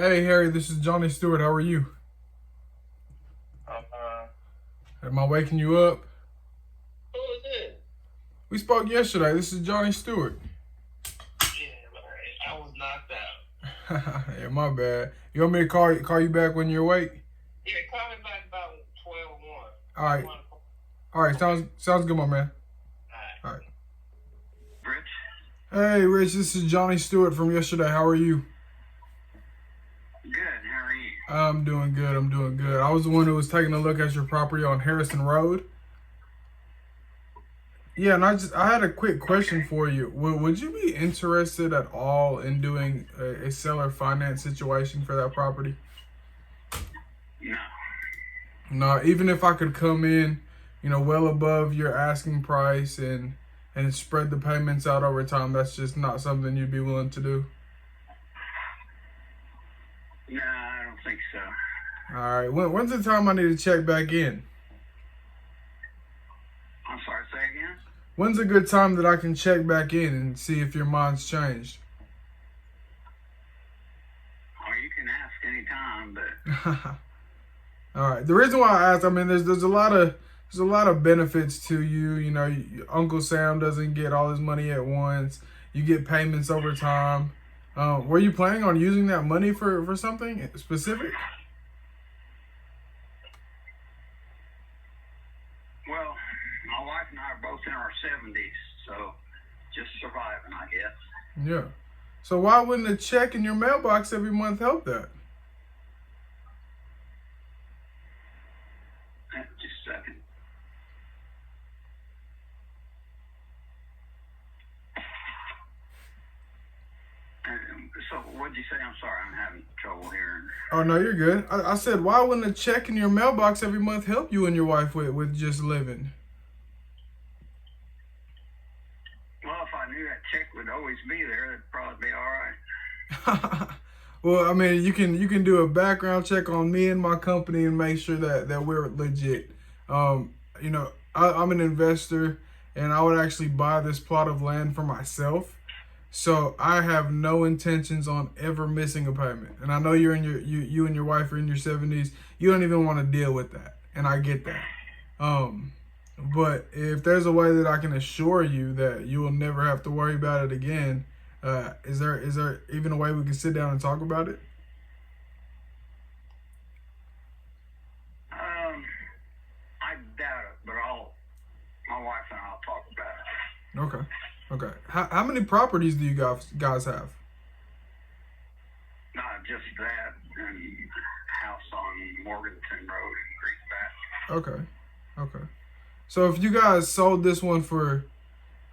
Hey Harry, this is Johnny Stewart. How are you? I'm Am I waking you up? Who is it? We spoke yesterday. This is Johnny Stewart. Yeah, man, I was knocked out. Yeah, my bad. You want me to call you back when you're awake? Yeah, call me back about 12:01. All right. 1 o'clock. All right. Okay. Sounds good, my man. All All right. right. Rich? Hey, Rich. This is Johnny Stewart from yesterday. How are you? Good. How are you? I'm doing good. I'm doing good. I was the one who was taking a look at your property on Harrison Road. Yeah, and I had a quick question for you. Would you be interested at all in doing a seller finance situation for that property? No. No, even if I could come in, well above your asking price and spread the payments out over time, that's just not something you'd be willing to do. No, I don't think so. All right. When's the time I need to check back in? I'm sorry, say again? When's a good time that I can check back in and see if your mind's changed? Oh, you can ask any time, but All right. The reason why I asked, I mean, there's a lot of benefits to you. Uncle Sam doesn't get all his money at once. You get payments over time. Were you planning on using that money for something specific? well, my wife and I are both in our 70s, so just surviving, I guess. Yeah. So why wouldn't a check in your mailbox every month help that? Just a second. So, what'd you say? I'm sorry, I'm having trouble hearing. Oh no, you're good. I said, why wouldn't a check in your mailbox every month help you and your wife with just living? Well, if I knew that check would always be there, it'd probably be all right. Well, I mean, you can do a background check on me and my company and make sure that we're legit. I'm an investor, and I would actually buy this plot of land for myself. So I have no intentions on ever missing a payment. And I know you and your wife are in your 70s. You don't even want to deal with that, and I get that. Um, but if there's a way that I can assure you that you will never have to worry about it again, is there even a way we can sit down and talk about it? I doubt it, but my wife and I'll talk about it. Okay. Okay. How many properties do you guys have? Not just that, and house on Morganton Road in Greenback. Okay. Okay. So if you guys sold this one for,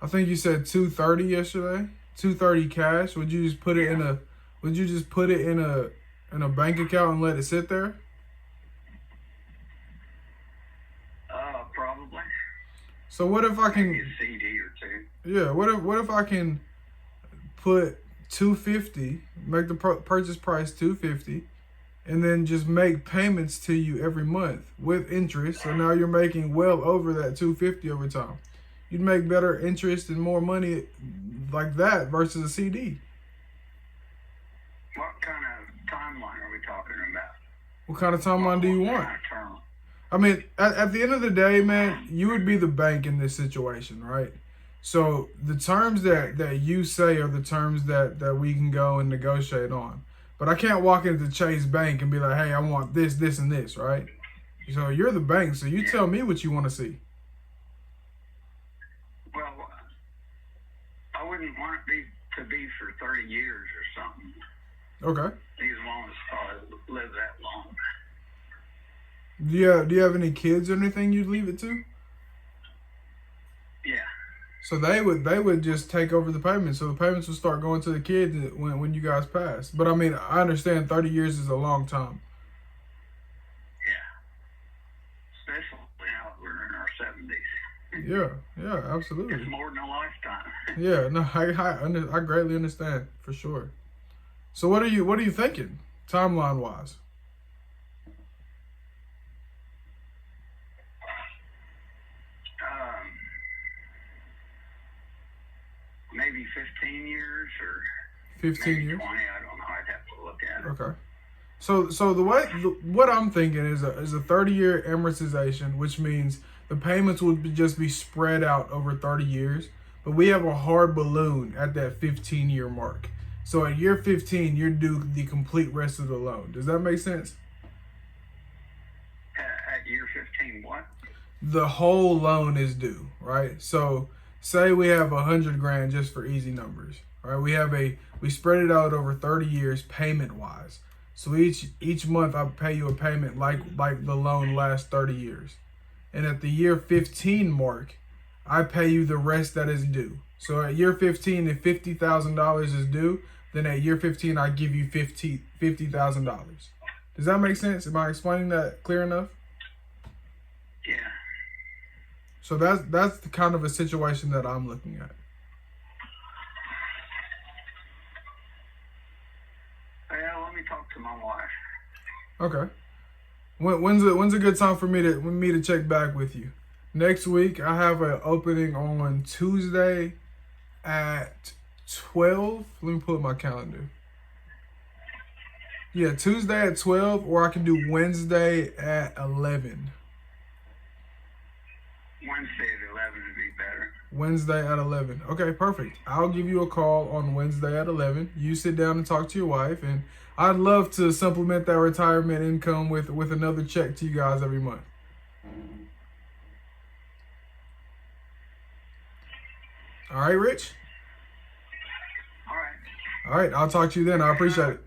I think you said 230 yesterday, 230 cash, would you just put it in a, would you just put it in a bank account and let it sit there? Probably. So what if I Maybe can, a CD or two. yeah, what if I can put 250, make the purchase price 250, and then just make payments to you every month with interest. So now you're making well over that 250 over time. You'd make better interest and more money like that versus a CD. What kind of timeline are we talking about? What kind of timeline do you What want? kind of term? I mean, at the end of the day, man, you would be the bank in this situation, right? So the terms that you say are the terms that we can go and negotiate on. But I can't walk into Chase Bank and be like, hey, I want this, this, and this, right? So you're the bank, so you tell me what you want to see. Well, I wouldn't want it to be for 30 years or something. Okay. These loans probably live that long. Do you have any kids or anything you'd leave it to? Yeah. So they would just take over the payments. So the payments would start going to the kids when you guys pass. But I mean, I understand 30 years is a long time. Yeah. Especially now that we're in our 70s. Yeah, absolutely. It's more than a lifetime. Yeah, no, I greatly understand for sure. So what are you thinking, timeline wise? Maybe 15 years or 15 maybe years. 20. I don't know. I'd have to look at it. Okay. So what I'm thinking is a 30-year amortization, which means the payments would just be spread out over 30 years. But we have a hard balloon at that 15-year mark. So at year 15, you're due the complete rest of the loan. Does that make sense? At year 15, what? The whole loan is due, right? So say we have 100 grand just for easy numbers, right? We spread it out over 30 years payment wise. So each month I pay you a payment like the loan lasts 30 years. And at the year 15 mark, I pay you the rest that is due. So at year 15, if $50,000 is due, then at year 15 I give you $50,000. Does that make sense? Am I explaining that clear enough? Yeah. So that's the kind of a situation that I'm looking at. Well, let me talk to my wife. Okay. When's a good time for me to check back with you? Next week I have an opening on Tuesday at 12. Let me pull up my calendar. Yeah, Tuesday at 12, or I can do Wednesday at 11. Wednesday at 11 would be better. Wednesday at 11. Okay, perfect. I'll give you a call on Wednesday at 11. You sit down and talk to your wife, and I'd love to supplement that retirement income with another check to you guys every month. All right, Rich? All right. All right, I'll talk to you then. I appreciate it.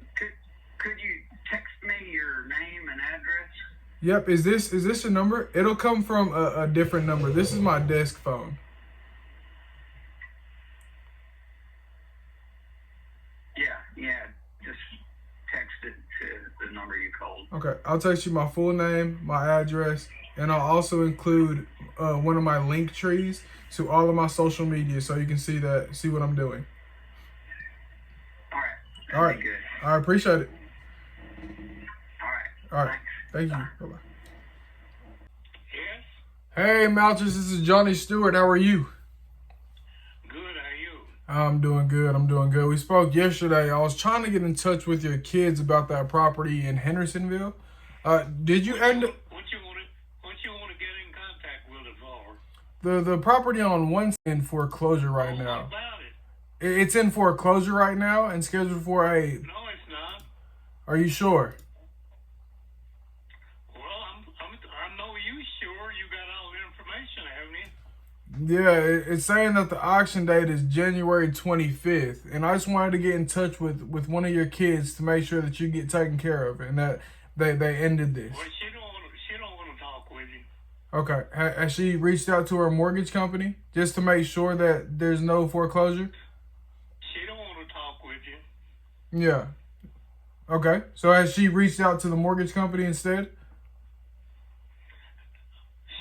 Could you text me your name and address? Yep, is this your number? It'll come from a different number. This is my desk phone. Yeah, just text it to the number you called. Okay, I'll text you my full name, my address, and I'll also include one of my link trees to all of my social media so you can see what I'm doing. All right. All right. Good. I appreciate it. All right. All right. Thank you. Bye-bye. Yes? Hey, Malchus, this is Johnny Stewart. How are you? Good, how are you? I'm doing good. We spoke yesterday. I was trying to get in touch with your kids about that property in Hendersonville. Did you end up... What you want to get in contact with it for? The property on one in foreclosure right What now. about it? It's in foreclosure right now and scheduled for a... No, it's not. Are you sure? Well, I know you sure you got all the information, haven't you? Yeah, it's saying that the auction date is January 25th, and I just wanted to get in touch with one of your kids to make sure that you get taken care of and that they ended this. Well, she don't want to talk with you. Okay, has she reached out to her mortgage company just to make sure that there's no foreclosure? She don't want to talk with you. Yeah. Okay, so has she reached out to the mortgage company instead?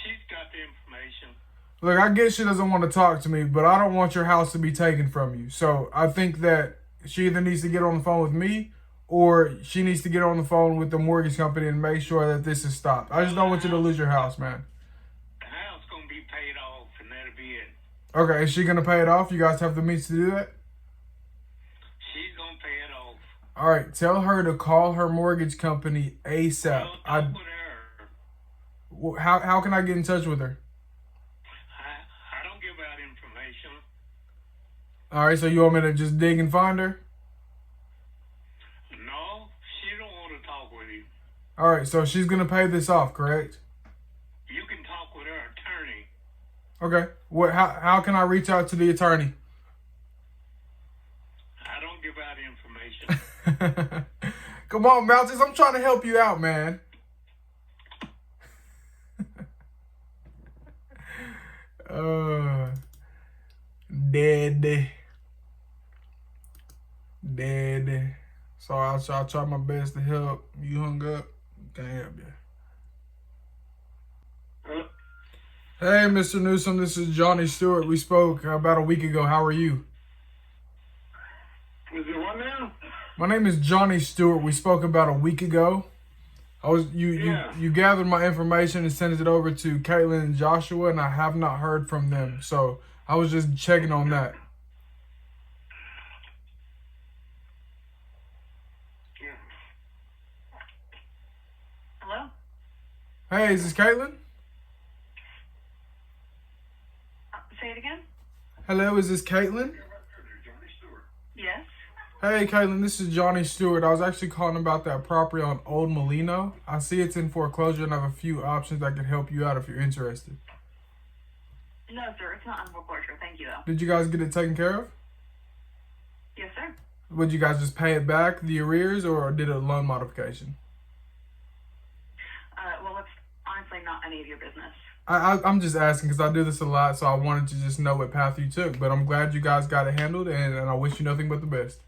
She's got the information. Look, I guess she doesn't want to talk to me, but I don't want your house to be taken from you. So I think that she either needs to get on the phone with me or she needs to get on the phone with the mortgage company and make sure that this is stopped. I just don't want you to lose your house, man. The house going to be paid off, and that'll be it. Okay, is she going to pay it off? You guys have the means to do that? She's going to pay it off. All right, tell her to call her mortgage company ASAP. Well, talk with her. How can I get in touch with her? I don't give out information. All right, so you want me to just dig and find her? No, she don't want to talk with you. All right, so she's going to pay this off, correct? You can talk with her attorney. Okay. How can I reach out to the attorney? I don't give out information. Come on, Malchus. I'm trying to help you out, man. Dead. So I'll try my best to help. You hung up. Can't help you. Hey, Mr. Newsom. This is Johnny Stewart. We spoke about a week ago. How are you? Is it what now? My name is Johnny Stewart. We spoke about a week ago. You gathered my information and sent it over to Caitlin and Joshua, and I have not heard from them. So I was just checking on that. Hey, is this Caitlin? Say it again? Hello, is this Caitlin? Yes. Hey, Caitlin, this is Johnny Stewart. I was actually calling about that property on Old Molino. I see it's in foreclosure and I have a few options that could help you out if you're interested. No, sir. It's not on foreclosure. Thank you, though. Did you guys get it taken care of? Yes, sir. Would you guys just pay it back, the arrears, or did a loan modification? Well, it's honestly not any of your business. I'm just asking because I do this a lot, so I wanted to just know what path you took. But I'm glad you guys got it handled, and I wish you nothing but the best.